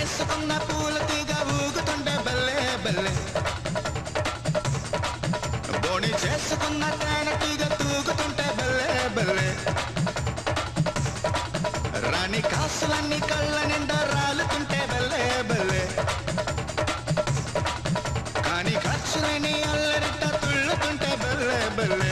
వేసుకున్న పూల తీగ ఊగుతుంటే బల్లే బల్లే బోణి చేసుకున్న తేనె తీగ తూగుతుంటే బల్లే బల్లే రాణి కాసులన్నీ కళ్ళ నిండా రాలుతుంటే బల్లే బల్లే కానీ ఖర్చులని అల్లరిట తుళ్ళుతుంటే బల్లే బల్లే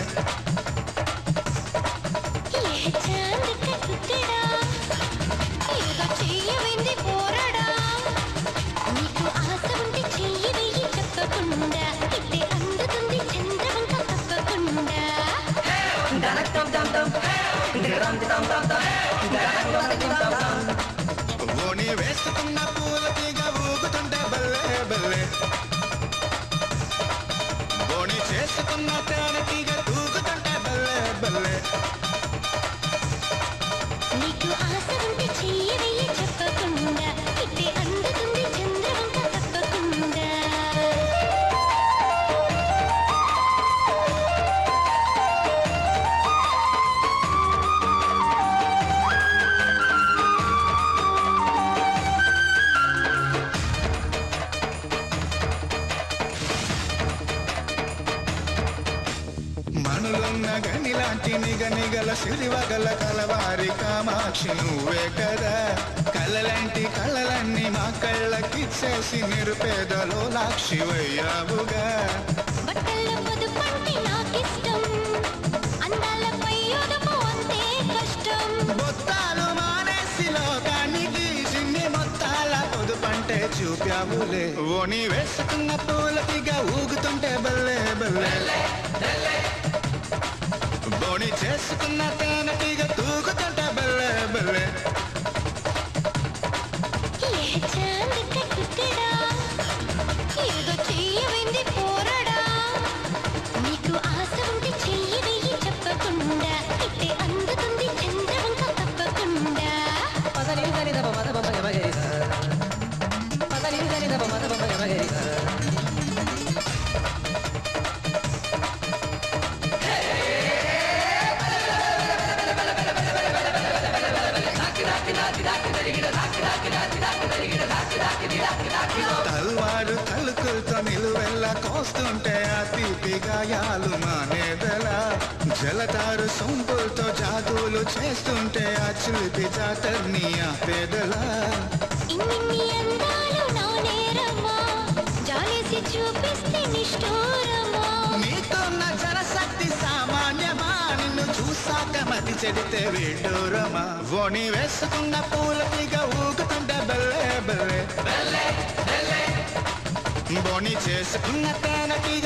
ఓణి వేసుకున్న పూల తీగ ఊగుతుంటే బల్లే బల్లే బోణి చేసుకున్న తేనె తీగ తూగుతుంటే బల్లే బల్లే నీకు ఆశ ఉంటే చెయ్యి వెయ్యి చెప్పకుండా ఇట్టే అందుతుంది చంద్రవంక తప్పకుండా మనులున్న గనిలాంటి నిగనిగల సిరివగల కలవారి కామాక్షి నువ్వే కదా కళ్ళలాంటి కళ్ళలన్నీ మా కళ్ళకిచ్చేసి నిరుపేదలో లాక్షివయ్యావుగా బట్టల పొదుపంటే నాకిష్టం అందాలపై ఒదుపు అంతే కష్టం బొత్తాలు మానేసి లోకానికి చిన్ని మొత్తాల పొదుపంటే చూపావులే ఓణి వేసుకున్న పూల తీగ ఊగుతుంటే బల్లే బల్లే బోణి చేసుకున్న తేనె తీగ తూగుతుంటే బల్లే బల్లే ఏ చాంద్ కట్టుకడా ఏదో చెయ్యవింది పోరడా నీకు ఆశ ఉంటే చెయ్యి వెయ్యి చెప్పకుండా ఇట్టే అందుతుంది చంద్రవంక తప్పకుండా తల్వారు తలుకులతో నిలువెల్ల కోస్తుంటే ఆ తీపి గాయాలు మానేదలా జలతారు సొంపులతో జాతులు చేస్తుంటే ఆ చిలిపి జాతర్ని ఆపేదలా ఇన్ని అందాలు నా నేరమ్మా జాలేసి చూపిస్తే నిష్ఠూరమా నీకున్న జనశక్తి సామాన్యమా నిన్ను చూసాక మతి చెడితే విడ్డూరమా ఓణి వేసుకున్న పూల తీగ ఊగుతుంటే బల్లే బల్లే బోణి చేసుకున్న తేనె తీగ